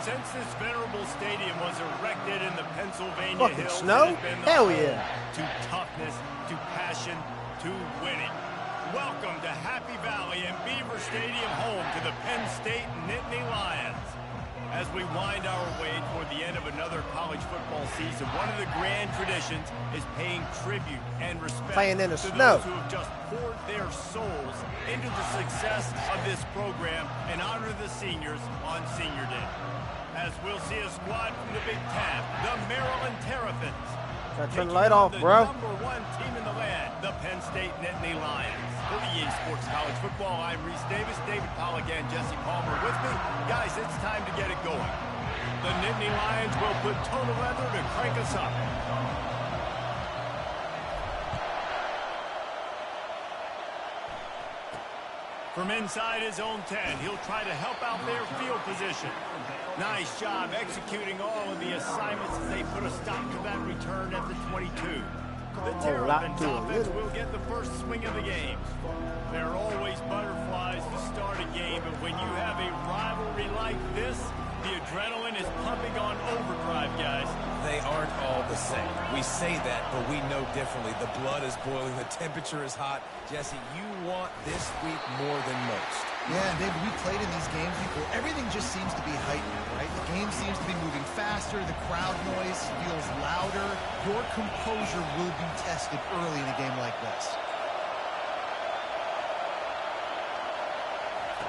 Since this venerable stadium was erected in the Pennsylvania fucking hills, snow? it has been Hell the yeah. home to toughness, to passion, to winning. Welcome to Happy Valley and Beaver Stadium, home to the Penn State Nittany Lions. As we wind our way toward the end of another college football season, one of the grand traditions is paying tribute and respect Playing in the to snow. those who have just poured their souls into the success of this program and honor the seniors on Senior Day. As we'll see a squad from the Big Ten, the Maryland Terrapins. Gotta turn the light off, bro. Number one team in the land, the Penn State Nittany Lions. For the EA Sports College Football, I'm Reese Davis, David Pollack, and Jesse Palmer with me. Guys, it's time to get it going. The Nittany Lions will put total leather to crank us up. From inside his own 10, he'll try to help out their field position. Nice job executing all of the assignments as they put a stop to that return at the 22. The Terrapins offense will get the first swing of the game. There are always butterflies to start a game, but when you have a rivalry like this, the adrenaline is pumping on overdrive, guys. They aren't all the same. We say that, but we know differently. The blood is boiling. The temperature is hot. Jesse, you want this week more than most. Yeah, and David, we played in these games before. Everything just seems to be heightened, right? The game seems to be moving faster. The crowd noise feels louder. Your composure will be tested early in a game like this.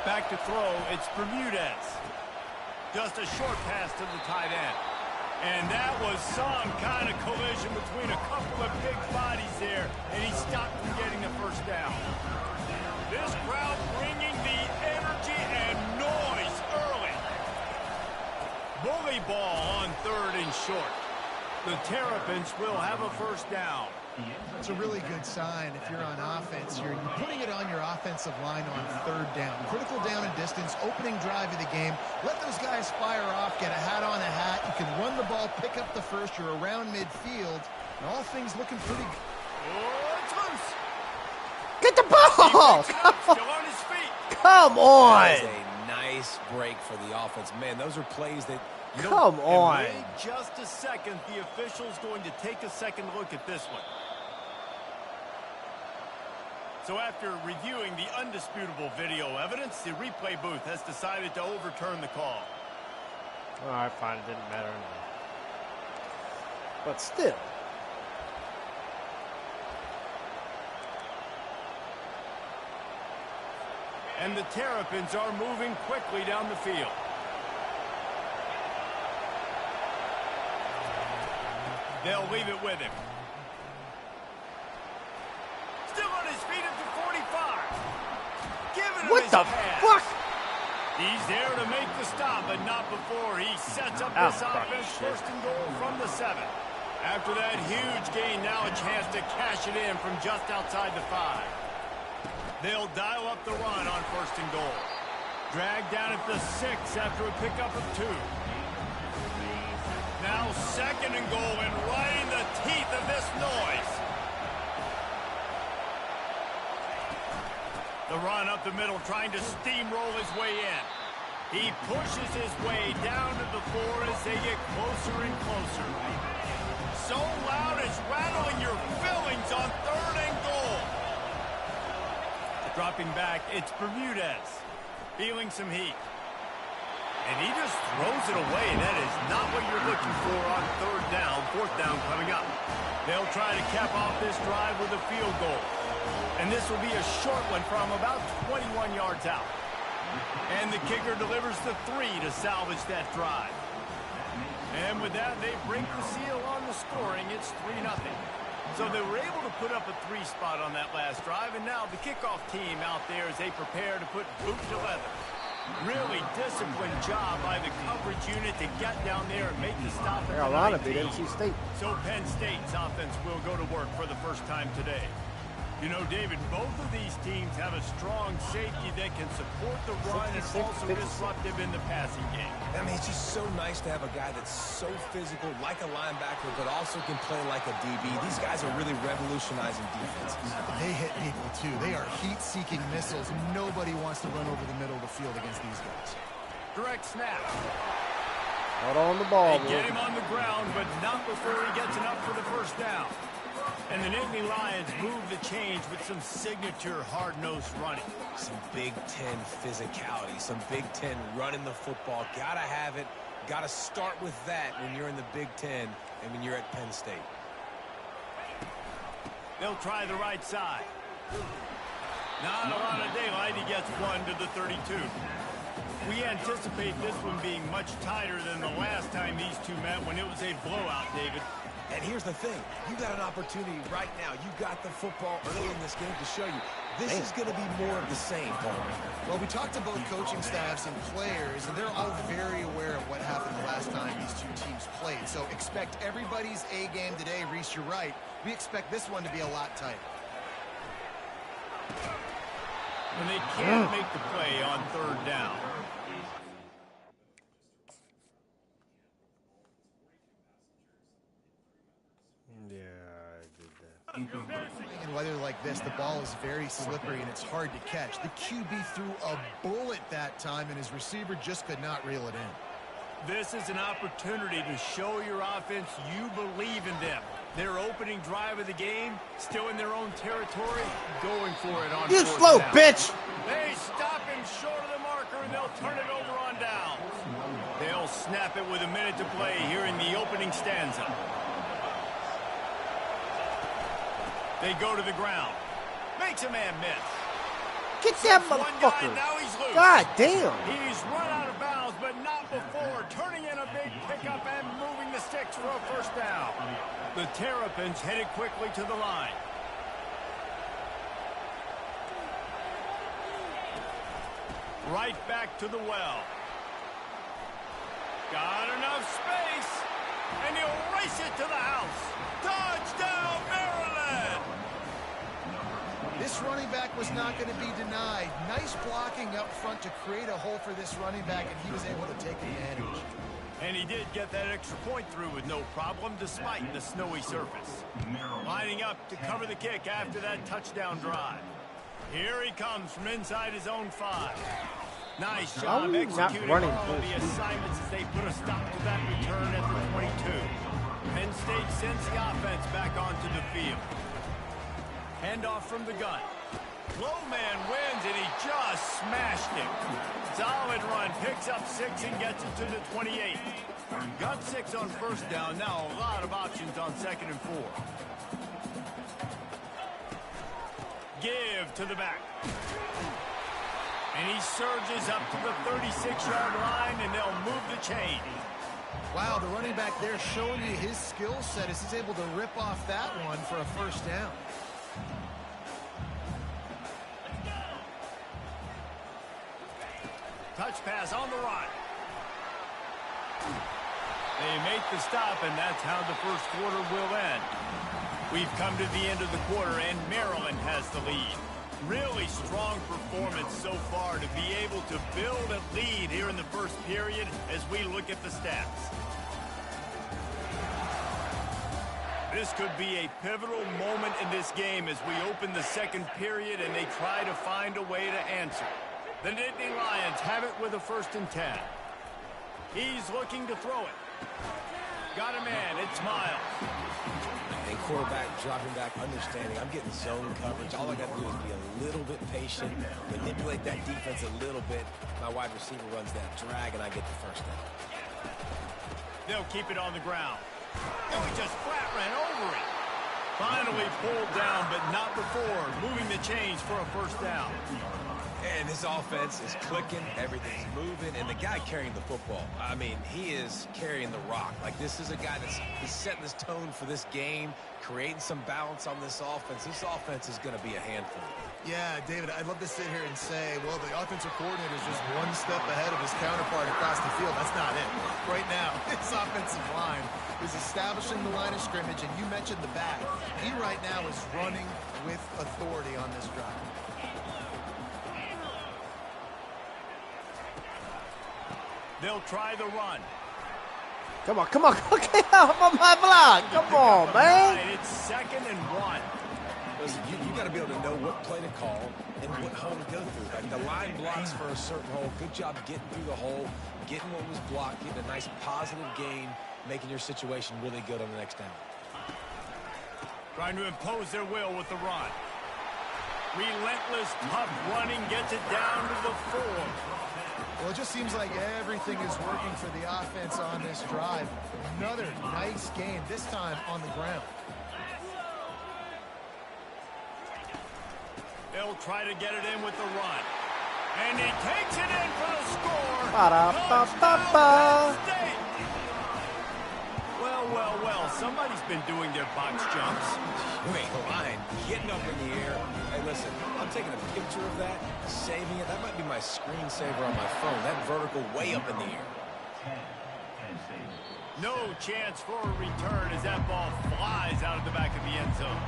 Back to throw, it's Bermudez. Just a short pass to the tight end. And that was some kind of collision between a couple of big bodies there, and he stopped from getting the first down. This crowd bringing the energy and noise early. Bully ball on 3rd and short. The Terrapins will have a first down. It's a really good sign if you're on offense. You're putting it on your offensive line on 3rd down. Critical down and distance, opening drive of the game. Let those guys fire off, get a hat on a hat. You can run the ball, pick up the first. You're around midfield. And all things looking pretty good. Oh, it's loose. Get the ball! Still on his feet. Come on! That is a nice break for the offense. Man, those are plays that you don't... Come on. Wait just a second. The official's going to take a second look at this one. So after reviewing the undisputable video evidence, the replay booth has decided to overturn the call. All right, fine. It didn't matter. But still. And the Terrapins are moving quickly down the field. They'll leave it with him. Still on his feet at the 45. Giving him What his the pass. fuck? He's there to make the stop, but not before he sets up this offense. 1st and goal from the 7. After that huge gain, now a chance to cash it in from just outside the 5. They'll dial up the run on 1st and goal. Dragged down at the 6 after a pickup of 2. Now 2nd and goal, and right in the teeth of this noise. The run up the middle, trying to steamroll his way in. He pushes his way down to the 4 as they get closer and closer. So loud it's rattling your fillings on 3rd and goal. Dropping back, it's Bermudez. Feeling some heat. And he just throws it away. That is not what you're looking for on 3rd down. 4th down coming up. They'll try to cap off this drive with a field goal. And this will be a short one from about 21 yards out. And the kicker delivers the 3 to salvage that drive. And with that, they break the seal on the scoring. It's 3-0. So they were able to put up a 3 spot on that last drive. And now the kickoff team out there as they prepare to put boot to leather. Really disciplined job by the coverage unit to get down there and make the stop at Carolina the 19. beat NC State. So Penn State's offense will go to work for the first time today. You know, David, both of these teams have a strong safety that can support the run and also disruptive in the passing game. I mean, it's just so nice to have a guy that's so physical, like a linebacker, but also can play like a DB. These guys are really revolutionizing defenses. They hit people, too. They are heat-seeking missiles. Nobody wants to run over the middle of the field against these guys. Direct snap. Hold on the ball. They get him on the ground, but not before he gets enough for the first down. And the Nittany Lions move the change with some signature hard-nosed running. Some Big Ten physicality, some Big Ten running the football. Gotta have it. Gotta start with that when you're in the Big Ten and when you're at Penn State. They'll try the right side. Not a lot of daylight. He gets one to the 32. We anticipate this one being much tighter than the last time these two met when it was a blowout, David. And here's the thing. You got an opportunity right now. You got the football early in this game to show you. This is going to be more of the same, Paul. Well, we talked to both coaching staffs and players, and they're all very aware of what happened the last time these two teams played. So expect everybody's A game today. Reese, you're right. We expect this one to be a lot tighter. When they can't make the play on third down. In weather like this, the ball is very slippery and it's hard to catch. The QB threw a bullet that time, and his receiver just could not reel it in. This is an opportunity to show your offense you believe in them. Their opening drive of the game, still in their own territory, going for it on You fourth slow, down. bitch! They stop him short of the marker, and they'll turn it over on down. They'll snap it with a minute to play here in the opening stanza. They go to the ground. Makes a man miss. Get that One guy, motherfucker. now he's loose. God damn. He's run out of bounds, but not before. Turning in a big pickup and moving the sticks for a first down. The Terrapins headed quickly to the line. Right back to the well. Got enough space. And he'll race it to the house. Touchdown, Maryland! This running back was not going to be denied. Nice blocking up front to create a hole for this running back, and he was able to take advantage. And he did get that extra point through with no problem despite the snowy surface. Lining up to cover the kick after that touchdown drive. Here he comes from inside his own 5. Nice job executing all the assignments as they put a stop to that return at the 22. Penn State sends the offense back onto the field. Handoff from the gun. Low man wins, and he just smashed it. Solid run, picks up 6 and gets it to the 28. Got 6 on first down, now a lot of options on 2nd and 4. Give to the back. And he surges up to the 36-yard line, and they'll move the chain. Wow, the running back there showing you his skill set as he's able to rip off that one for a first down. Touch pass on the run. They make the stop, and that's how the first quarter will end. We've come to the end of the quarter, and Maryland has the lead. Really strong performance so far to be able to build a lead here in the first period as we look at the stats. This could be a pivotal moment in this game as we open the second period and they try to find a way to answer. The Nittany Lions have it with a 1st and 10. He's looking to throw it. Got a man, it's Miles. And quarterback dropping back, understanding I'm getting zone coverage. All I got to do is be a little bit patient, manipulate that defense a little bit. My wide receiver runs that drag, and I get the first down. They'll keep it on the ground. And we just flat ran over it. Finally pulled down, but not before moving the chains for a first down. And his offense is clicking, everything's moving, and the guy carrying the football, I mean, he is carrying the rock. Like, this is a guy he's setting this tone for this game, creating some balance on this offense. This offense is going to be a handful. Yeah, David, I'd love to sit here and say, well, the offensive coordinator is just one step ahead of his counterpart across the field. That's not it. Right now, his offensive line is establishing the line of scrimmage, and you mentioned the back. He right now is running with authority on this drive. They'll try the run. Come on, come on, get off of my block. Come on, man. It's 2nd and 1. Listen, you got to be able to know what play to call, and what hole to go through. Like the line blocks for a certain hole. Good job getting through the hole, getting what was blocked, getting a nice positive gain, making your situation really good on the next down. Trying to impose their will with the run. Relentless, tough running gets it down to the 4. Well, it just seems like everything is working for the offense on this drive. Another nice game, this time on the ground. They'll try to get it in with the run. And he takes it in for the score. Ba-da-ba-ba-ba. Well, somebody's been doing their box jumps. Wait, line, getting up in the air. Hey, listen, I'm taking a picture of that, saving it. That might be my screensaver on my phone. That vertical way up in the air. No chance for a return as that ball flies out of the back of the end zone.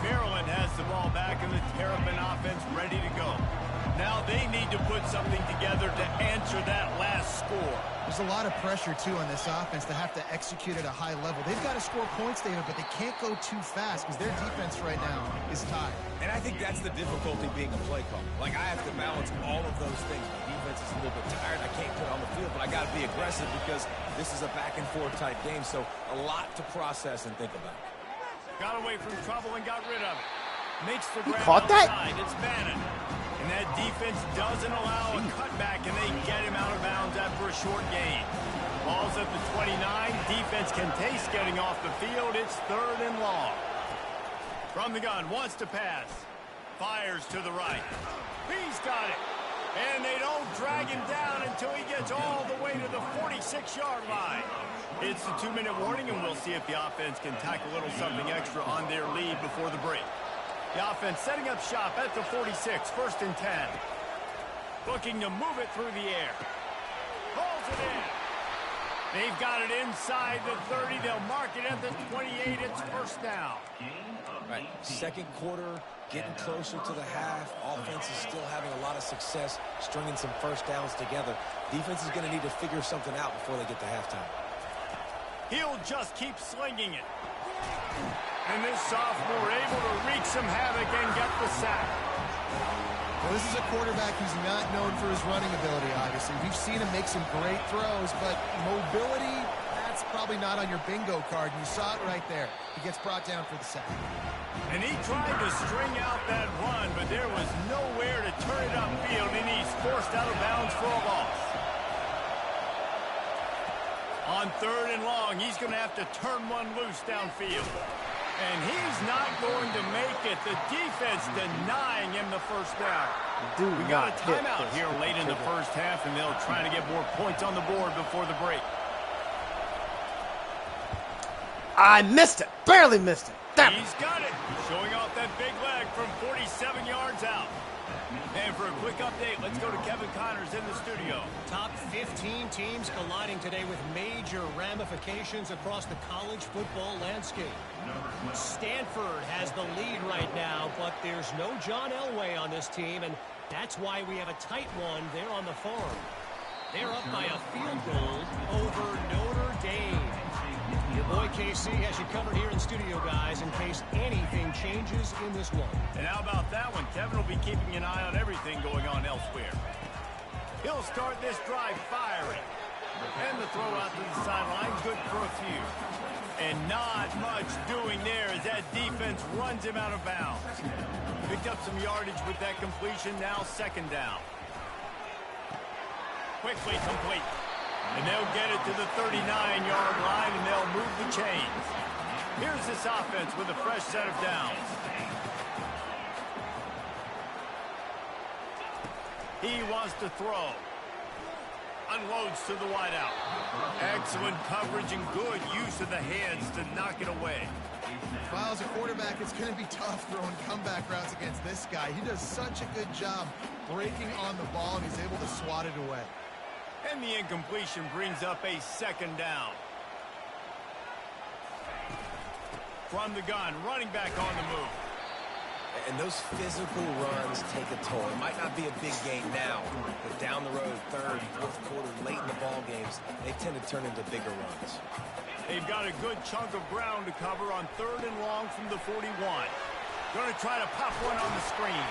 Maryland has the ball back and the Terrapin offense ready to go. Now they need to put something together to answer that last score. There's a lot of pressure, too, on this offense to have to execute at a high level. They've got to score points, David, but they can't go too fast because their defense right now is tired. And I think that's the difficulty being a play caller. Like, I have to balance all of those things. My defense is a little bit tired. I can't put it on the field, but I got to be aggressive because this is a back-and-forth type game, so a lot to process and think about. Got away from trouble and got rid of it. Makes the grab caught that? outside. It's Bannon. And that defense doesn't allow a cutback, and they get him out of bounds after a short gain. Ball's at the 29. Defense can taste getting off the field. It's 3rd and long. From the gun, wants to pass. Fires to the right. He's got it. And they don't drag him down until he gets all the way to the 46-yard line. It's the 2-minute warning, and we'll see if the offense can tack a little something extra on their lead before the break. The offense setting up shop at the 46, 1st and 10. Looking to move it through the air. Pulls it in. They've got it inside the 30. They'll mark it at the 28. It's 1st down. Right, second quarter, getting closer to the half. Offense is still having a lot of success stringing some first downs together. Defense is going to need to figure something out before they get to halftime. He'll just keep slinging it. And this sophomore able to wreak some havoc and get the sack. Well, this is a quarterback who's not known for his running ability, obviously. We've seen him make some great throws, but mobility, that's probably not on your bingo card. And you saw it right there. He gets brought down for the sack. And he tried to string out that run, but there was nowhere to turn it upfield, and he's forced out of bounds for a loss. On 3rd and long, he's going to have to turn one loose downfield. And he's not going to make it. The defense denying him the 1st down. We got a timeout here late in the 1st half, and they'll try to get more points on the board before the break. I missed it. Barely missed it. Damn. He's got it. Showing off that big leg from 47 yards out. And for a quick update, let's go to Kevin Connors in the studio. Top 15 teams colliding today with major ramifications across the college football landscape. Stanford has the lead right now, but there's no John Elway on this team, and that's why we have a tight one there on the farm. They're up by a field goal over Notre Dame. Your boy KC has you covered here in studio, guys, in case anything changes in this one. And how about that one? Kevin will be keeping an eye on everything going on elsewhere. He'll start this drive firing. And the throw out to the sideline, good for a few. And not much doing there as that defense runs him out of bounds. Picked up some yardage with that completion, now 2nd down. Quickly complete. And they'll get it to the 39-yard line, and they'll move the chains. Here's this offense with a fresh set of downs. He wants to throw. Unloads to the wideout. Excellent coverage and good use of the hands to knock it away. Well, as a quarterback, it's going to be tough throwing comeback routes against this guy. He does such a good job breaking on the ball, and he's able to swat it away. And the incompletion brings up a 2nd down. From the gun, running back on the move. And those physical runs take a toll. It might not be a big gain now, but down the road, 3rd, 4th quarter, late in the ball games, they tend to turn into bigger runs. They've got a good chunk of ground to cover on 3rd and long from the 41. Going to try to pop one on the screen.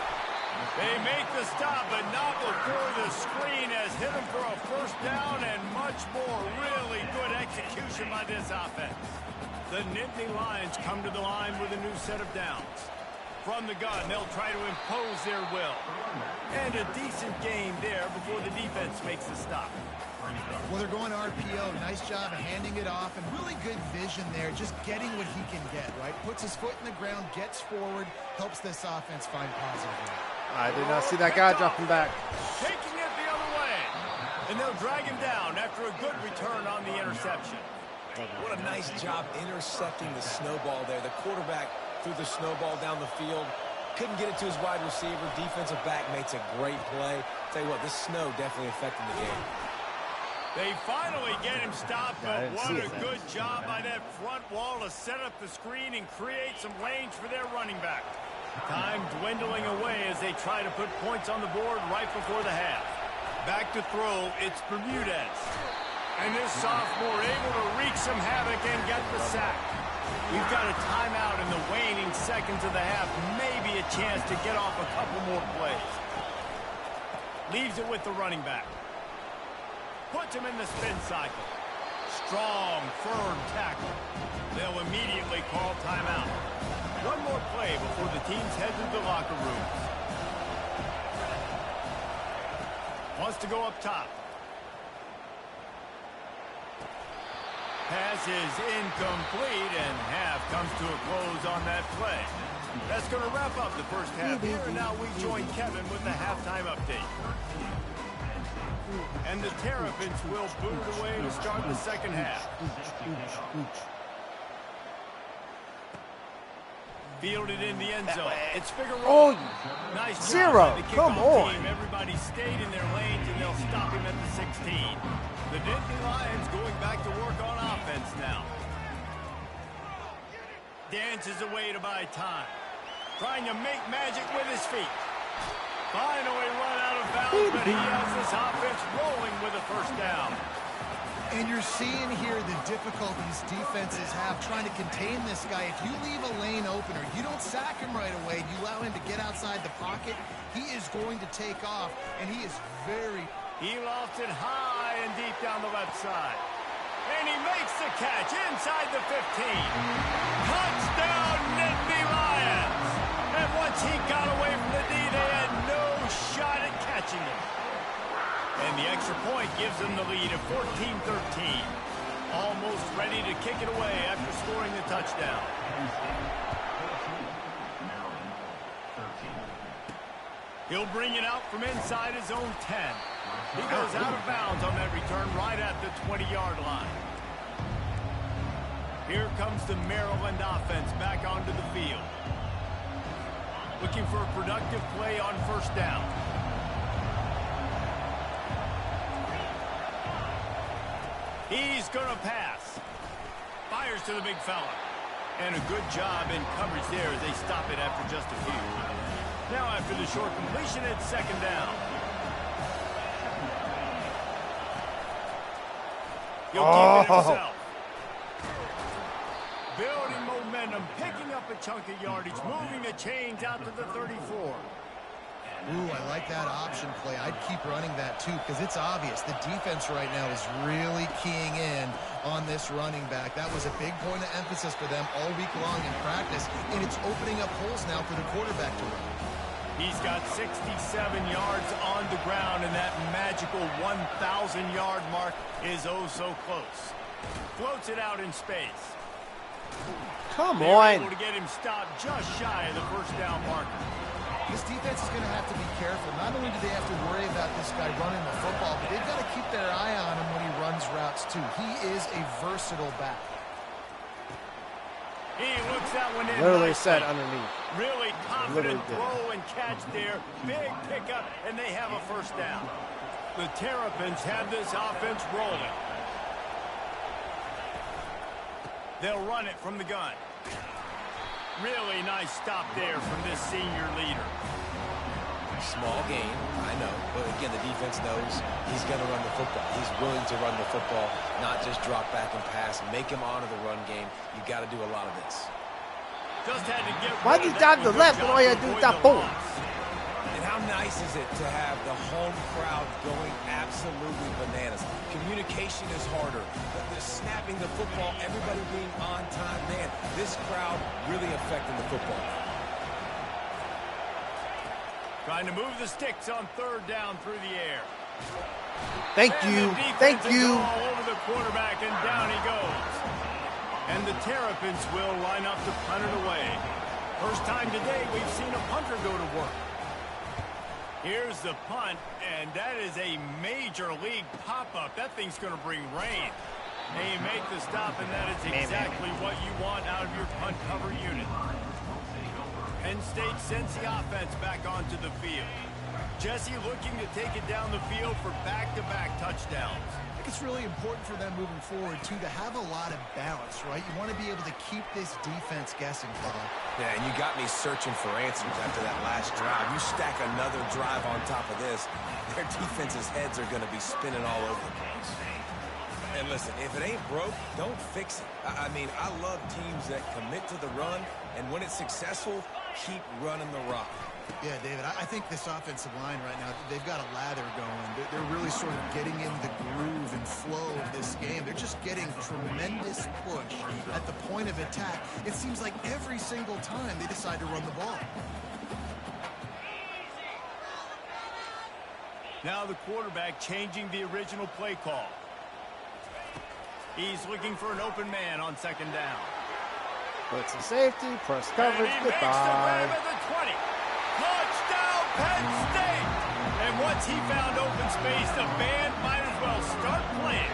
They make the stop, but not before the screen has hit them for a first down and much more. Really good execution by this offense. The Nittany Lions come to the line with a new set of downs. From the gun, they'll try to impose their will. And a decent game there before the defense makes the stop. Well, they're going RPO. Nice job of handing it off, and really good vision there, just getting what he can get, right? Puts his foot in the ground, gets forward, helps this offense find positive. I did not see that guy dropping back. Taking it the other way. And they'll drag him down after a good return on the interception. What a nice job intercepting the snowball there. The quarterback threw the snowball down the field. Couldn't get it to his wide receiver. Defensive back makes a great play. Tell you what, this snow definitely affecting the game. They finally get him stopped, but what a it, good job by that front wall to set up the screen and create some lanes for their running back. Time dwindling away as they try to put points on the board right before the half. Back to throw, it's Bermudez. And this sophomore able to wreak some havoc and get the sack. We've got a timeout in the waning seconds of the half. Maybe a chance to get off a couple more plays. Leaves it with the running back. Puts him in the spin cycle. Strong, firm tackle. They'll immediately call timeout. One more play before the teams head to the locker rooms. Wants to go up top. Pass is incomplete, and half comes to a close on that play. That's going to wrap up the first half here, and now we join Kevin with the halftime update. And the Terrapins will boot it away to start the second half. Fielded in the end zone. It's Figueroa. Oh, nice zero. Come on. Team. Everybody stayed in their lanes, and they'll stop him at the 16. The Nittany Lions going back to work on offense now. Dances away to buy time. Trying to make magic with his feet. Finally run out of bounds, but he has this offense rolling with a first down. And you're seeing here the difficulties defenses have trying to contain this guy. If you leave a lane open or you don't sack him right away, you allow him to get outside the pocket, he is going to take off, and he is very... He lofts it high and deep down the left side. And he makes the catch inside the 15. Touchdown, Nittany Lions! And once he got away from the D, they had no shot at catching him. And the extra point gives them the lead of 14-13. Almost ready to kick it away after scoring the touchdown. He'll bring it out from inside his own 10. He goes out of bounds on that return right at the 20-yard line. Here comes the Maryland offense back onto the field. Looking for a productive play on first down. He's going to pass. Fires to the big fella. And a good job in coverage there as they stop it after just a few. Now after the short completion, it's second down. He'll keep it himself. Building momentum, picking up a chunk of yardage, moving the chains out to the 34. Ooh, I like that option play. I'd keep running that too because it's obvious. The defense right now is really keying in on this running back. That was a big point of emphasis for them all week long in practice, and it's opening up holes now for the quarterback to run. He's got 67 yards on the ground, and that magical 1,000-yard mark is oh so close. Floats it out in space. Come They're on. able to get him stopped just shy of the first down marker. This defense is going to have to be careful. Not only do they have to worry about this guy running the football, but they've got to keep their eye on him when he runs routes too. He is a versatile back. He looks that one in. Literally nicely. set underneath. Really confident Literally did. throw and catch there. Big pickup, and they have a first down. The Terrapins have this offense rolling. They'll run it from the gun. Really nice stop there from this senior leader. Small game, I know. But again, the defense knows he's going to run the football. He's willing to run the football, not just drop back and pass. Make him honor the run game. You got to do a lot of this. Just had to get Why'd you dive to the left when all you had to do is dive forward? And how nice is it to have the home crowd going absolutely bananas? Communication is harder. They're snapping the football, everybody being on time. Man, this crowd really affecting the football. Trying to move the sticks on third down through the air. Thank you. Thank you. All over the quarterback, and down he goes. And the Terrapins will line up to punt it away. First time today we've seen a punter go to work. Here's the punt, and that is a major league pop-up. That thing's going to bring rain. They make the stop, and that is exactly what you want out of your punt cover unit. Penn State sends the offense back onto the field. Jesse looking to take it down the field for back-to-back touchdowns. I think it's really important for them moving forward, too, to have a lot of balance, right? You want to be able to keep this defense guessing, Paul. Yeah, and you got me searching for answers after that last drive. You stack another drive on top of this, their defense's heads are going to be spinning all over the place. And listen, if it ain't broke, don't fix it. I mean, I love teams that commit to the run, and when it's successful, keep running the rock. Yeah, David, I think this offensive line right now, they've got a lather going. They're really sort of getting in the groove and flow of this game. They're just getting tremendous push at the point of attack. It seems like every single time they decide to run the ball. Now the quarterback changing the original play call. He's looking for an open man on second down. Put some safety, press coverage, goodbye. At the 20. Touchdown, Penn State! And once he found open space, the band might as well start playing.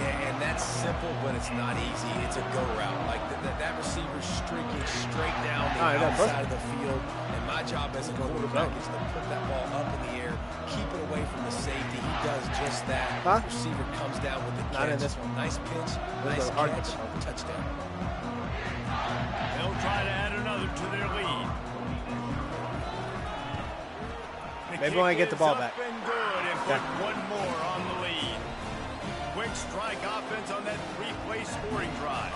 Yeah, and that's simple, but it's not easy. It's a go route. Like that receiver streaking straight down the outside of the field. And my job as a quarterback is to put that ball up in the air, keep it away from the safety. He does just that. Receiver comes down with the catch. Not in this one. Nice pitch, nice catch, touchdown. They'll try to add another to their lead. Maybe when I get the ball back. And good, and put one more on the lead. Quick strike offense on that three-play scoring drive.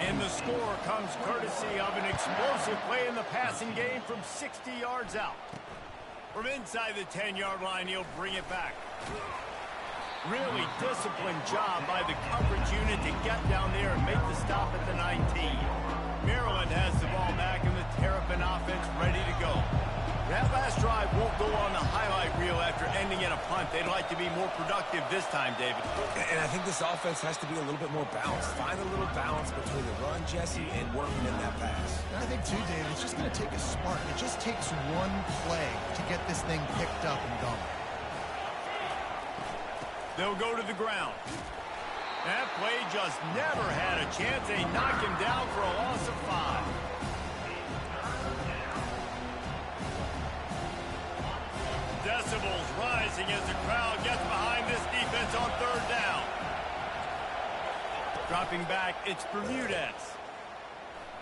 And the score comes courtesy of an explosive play in the passing game from 60 yards out. From inside the 10-yard line, he'll bring it back. Really disciplined job by the coverage unit to get down there and make the stop at the 19. Maryland has the ball back, and the Terrapin offense ready to go. That last drive won't go on the highlight reel after ending in a punt. They'd like to be more productive this time, David. And I think this offense has to be a little bit more balanced. Find a little balance between the run, Jesse, and working in that pass. And I think, too, David, it's just going to take a spark. It just takes one play to get this thing picked up and going. They'll go to the ground. That play just never had a chance. They knock him down for a loss of 5. Decibels rising as the crowd gets behind this defense on third down. Dropping back, it's Bermudez.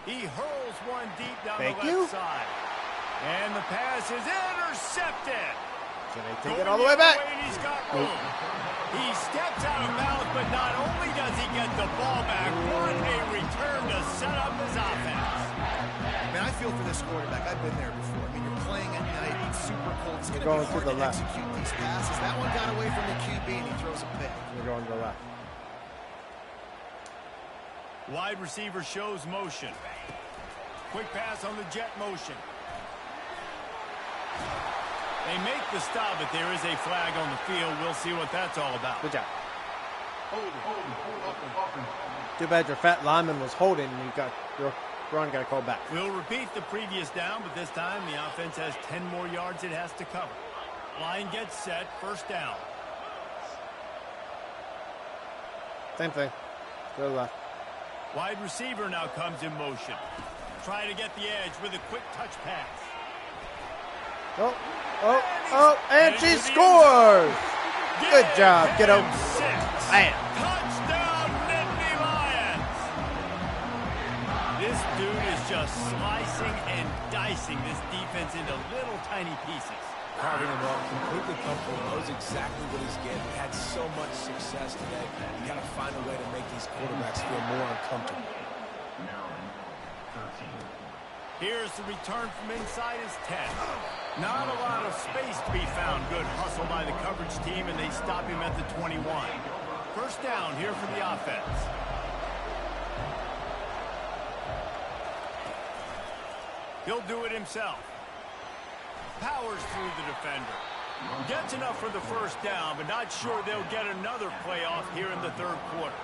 He hurls one deep down the left side. And the pass is intercepted. Can they take it all the way back? He's got room. He steps out of bounds, but not only does he get the ball back, what a return to set up his offense. Man, I feel for this quarterback. I've been there before. I mean, you're playing at night. It's super cold. It's going to be hard to execute these passes. That one got away from the QB, and he throws a pick. We're going to the left. Wide receiver shows motion. Quick pass on the jet motion. They make the stop, but there is a flag on the field. We'll see what that's all about. Good job. Too bad your fat lineman was holding and your run got called back. We'll repeat the previous down, but this time the offense has 10 more yards it has to cover. Line gets set, first down. Same thing. Go to the left. Wide receiver now comes in motion. Try to get the edge with a quick touch pass. And she scores! Good job, kiddo. Bam. Touchdown, Nittany Lions! This dude is just slicing and dicing this defense into little tiny pieces. Carving him up, completely comfortable, knows exactly what he's getting. Had so much success today. You got to find a way to make these quarterbacks feel more uncomfortable. Here's the return from inside his 10. Not a lot of space to be found. Good hustle by the coverage team, and they stop him at the 21. First down here for the offense. He'll do it himself. Powers through the defender. Gets enough for the first down, but not sure they'll get another play off here in the third quarter.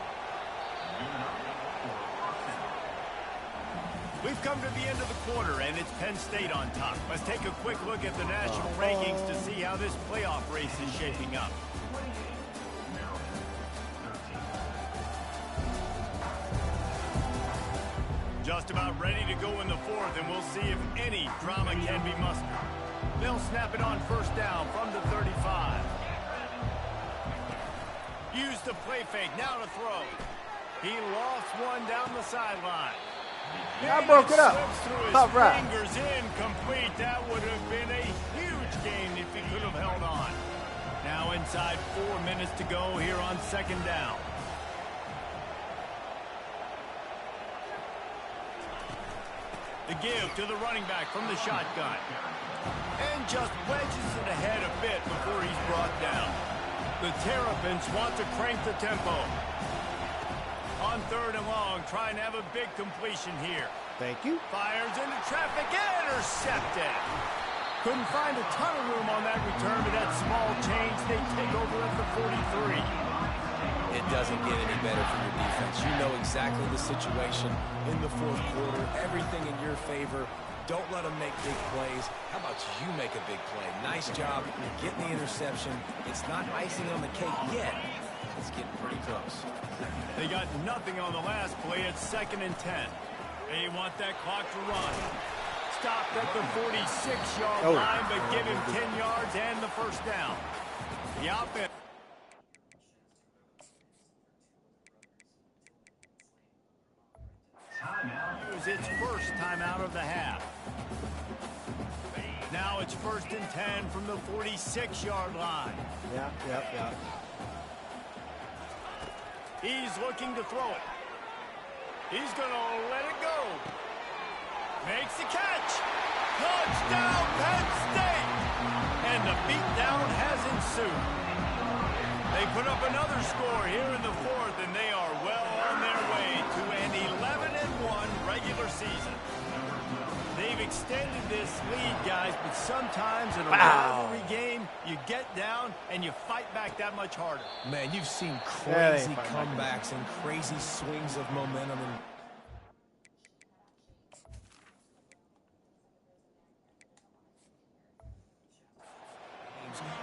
We've come to the end of the quarter, and it's Penn State on top. Let's take a quick look at the national rankings to see how this playoff race is shaping up. Just about ready to go in the fourth, and we'll see if any drama can be mustered. They'll snap it on first down from the 35. Use the play fake, now to throw. He lofts one down the sideline. I broke it up. Top right. Fingers incomplete. That would have been a huge gain if he could have held on. Now inside 4 minutes to go here on second down. The give to the running back from the shotgun. And just wedges it ahead a bit before he's brought down. The Terrapins want to crank the tempo. On third and long, trying to have a big completion here. Thank you. Fires into traffic, intercepted. Couldn't find a ton of room on that return, but that small change, they take over at the 43. It doesn't get any better for your defense. You know exactly the situation in the fourth quarter. Everything in your favor. Don't let them make big plays. How about you make a big play? Nice job getting the interception. It's not icing on the cake yet. It's getting pretty close. They got nothing on the last play. It's 2nd and 10. They want that clock to run. Stopped at the 46-yard line, but give him 10 yards and the first down. The offense. Use its first timeout of the half. Now it's 1st and 10 from the 46-yard line. Yeah. He's looking to throw it. He's going to let it go. Makes the catch. Touchdown, Penn State. And the beatdown has ensued. They put up another score here in the fourth, and they are well on their way to an 11-1 regular season. They've extended this lead, guys, but sometimes in a rivalry game, you get down and you fight back that much harder. Man, you've seen crazy comebacks and crazy swings of momentum.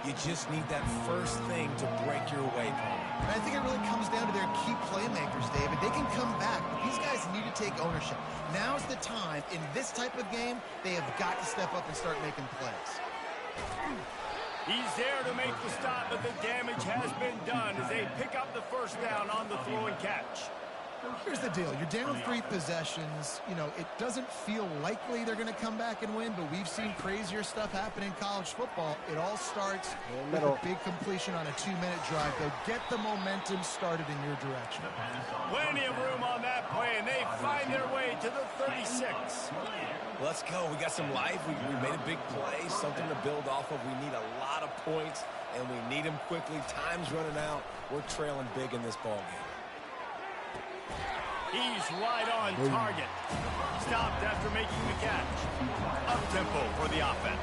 You just need that first thing to break your way, Paul. And I think it really comes down to their key playmakers, David. They can come back, but these guys need to take ownership. Now's the time. In this type of game, they have got to step up and start making plays. He's there to make the stop, but the damage has been done as they pick up the first down on the throw and catch. Here's the deal. You're down 3 possessions. You know, it doesn't feel likely they're going to come back and win, but we've seen crazier stuff happen in college football. It all starts with a big completion on a 2-minute drive. They'll get the momentum started in your direction. Plenty of room on that play, and they find their way to the 36. Let's go. We got some life. We made a big play, something to build off of. We need a lot of points, and we need them quickly. Time's running out. We're trailing big in this ballgame. He's right on target. Stopped after making the catch. Up-tempo for the offense.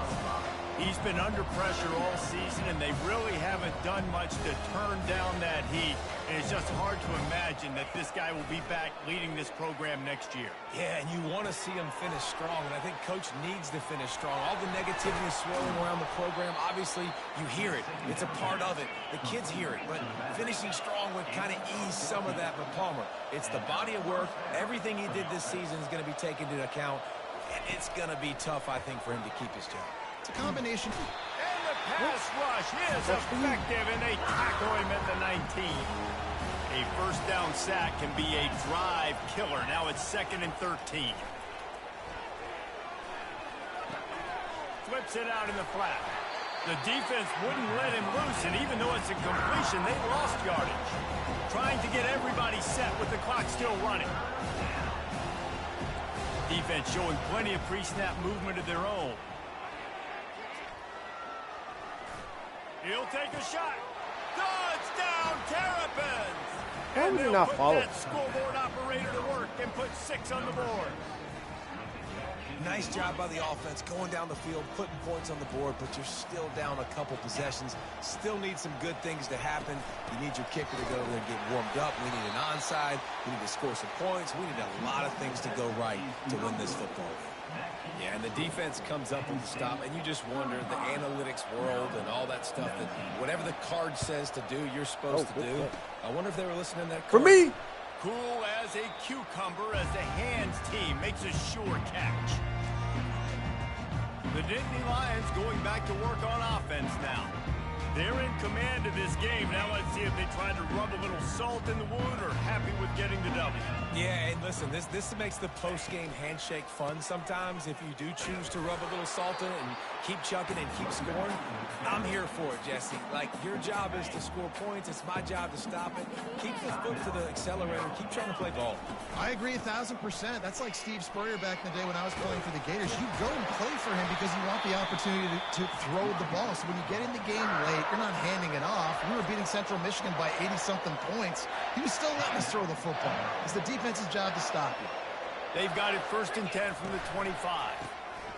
He's been under pressure all season, and they really haven't done much to turn down that heat. And it's just hard to imagine that this guy will be back leading this program next year. Yeah, and you want to see him finish strong, and I think Coach needs to finish strong. All the negativity swirling around the program, obviously, you hear it. It's a part of it. The kids hear it, but finishing strong would kind of ease some of that for Palmer. It's the body of work. Everything he did this season is going to be taken into account, and it's going to be tough, I think, for him to keep his job. It's a combination. And the pass rush is effective, and they tackle him at the 19. A first down sack can be a drive killer. Now it's 2nd and 13. Flips it out in the flat. The defense wouldn't let him loose, and even though it's a completion, they lost yardage. Trying to get everybody set with the clock still running. Defense showing plenty of pre-snap movement of their own. He'll take a shot. Touchdown, Terrapins! Why And would you they'll not put follow? that scoreboard operator to work and put 6 on the board. Nice job by the offense going down the field, putting points on the board, but you're still down a couple possessions. Still need some good things to happen. You need your kicker to go over there and get warmed up. We need an onside. We need to score some points. We need a lot of things to go right to win this football game. Yeah, and the defense comes up with the stop, and you just wonder, the analytics world and all that stuff, that whatever the card says to do, you're supposed to do. I wonder if they were listening to that For card. me. Cool as a cucumber as the hands team makes a sure catch. The Nittany Lions going back to work on offense now. They're in command of this game. Now let's see if they try to rub a little salt in the wound or happy with getting the W. Yeah, and listen, this makes the post-game handshake fun sometimes. If you do choose to rub a little salt in it and keep chucking and keep scoring, I'm here for it, Jesse. Like, your job is to score points. It's my job to stop it. Keep the foot to the accelerator. Keep trying to play ball. I agree 1,000%. That's like Steve Spurrier back in the day when I was playing for the Gators. You go and play for him because you want the opportunity to throw the ball. So when you get in the game late, you're not handing it off. We were beating Central Michigan by 80-something points. He was still letting us throw the football. It's the defense's job to stop you. They've got it 1st and 10 from the 25.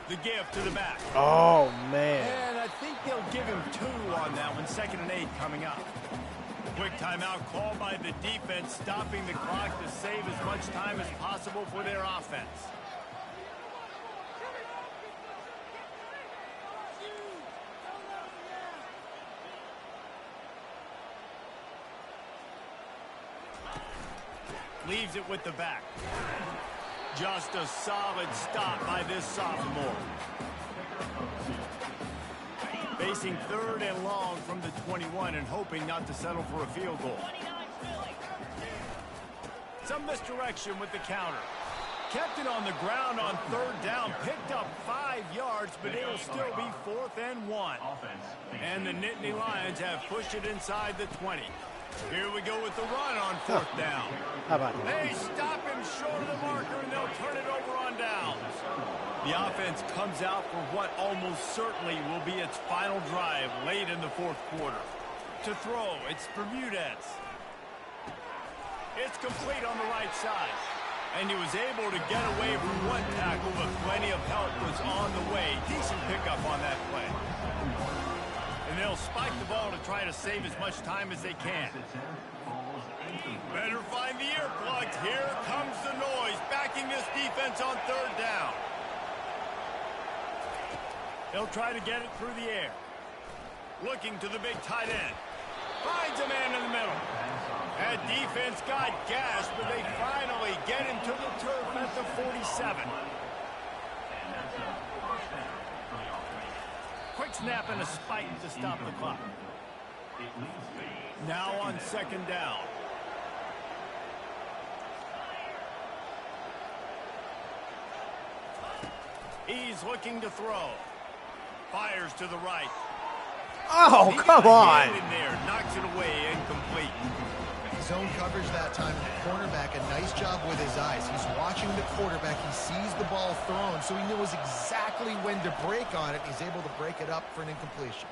The give to the back. Oh, man. And I think they'll give him 2 on that one. 2nd and 8 coming up. Quick timeout called by the defense, stopping the clock to save as much time as possible for their offense. Leaves it with the back. Just a solid stop by this sophomore. Facing 3rd and long from the 21 and hoping not to settle for a field goal. Some misdirection with the counter. Kept it on the ground on 3rd down. Picked up 5 yards, but it'll still be 4th and 1. And the Nittany Lions have pushed it inside the 20. Here we go with the run on 4th down. How about it? They stop him short of the marker, and they'll turn it over on downs. The offense comes out for what almost certainly will be its final drive late in the 4th quarter. To throw, it's Bermudez. It's complete on the right side. And he was able to get away from one tackle, but plenty of help was on the way. Decent pickup on that play. And they'll spike the ball to try to save as much time as they can. Better find the earplugs. Here comes the noise, backing this defense on 3rd down. They'll try to get it through the air. Looking to the big tight end. Finds a man in the middle. That defense got gashed, but they finally get him to the turf at the 47. Quick snap and a spike to stop the clock. Now on 2nd down. He's looking to throw. Fires to the right. Oh, He come got a on. hand in there, knocks it away, incomplete. Zone coverage that time. The cornerback, a nice job with his eyes. He's watching the quarterback. He sees the ball thrown, so he knows exactly when to break on it. He's able to break it up for an incompletion.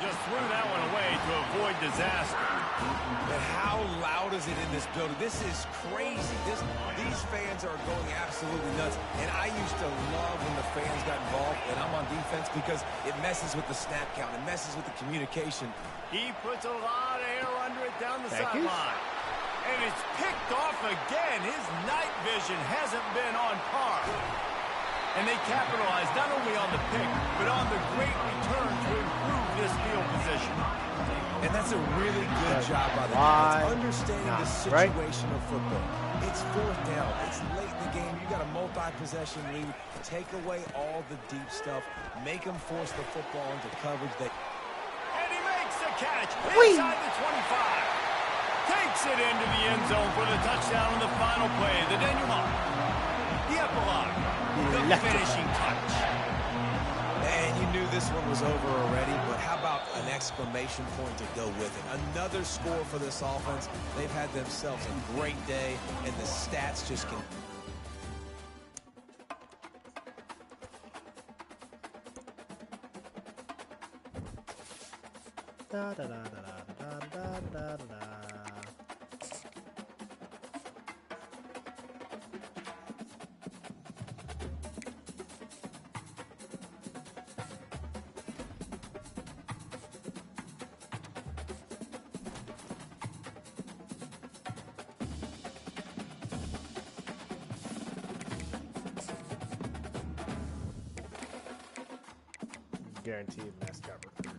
Just threw that one away to avoid disaster. But how loud is it in this building? This is crazy. These fans are going absolutely nuts. And I used to love when the fans got involved, and I'm on defense, because it messes with the snap count. It messes with the communication. He puts a lot of air under it down the Thank you. sideline. And it's picked off again. His night vision hasn't been on par. And they capitalized not only on the pick, but on the great return to improve this field position. And that's a really good job by the Why defense, understanding the not, right? situation of football. It's 4th down. It's late in the game. You got a multi-possession lead. Take away all the deep stuff. Make them force the football into coverage. And he makes the catch Whee! inside the 25. Takes it into the end zone for the touchdown on the final play. The denouement. The epilogue. The finishing touch. And you knew this one was over already, but how about an exclamation point to go with it? Another score for this offense. They've had themselves a great day, and the stats just can... da da da da da da da da da. Guaranteed mascot recruit.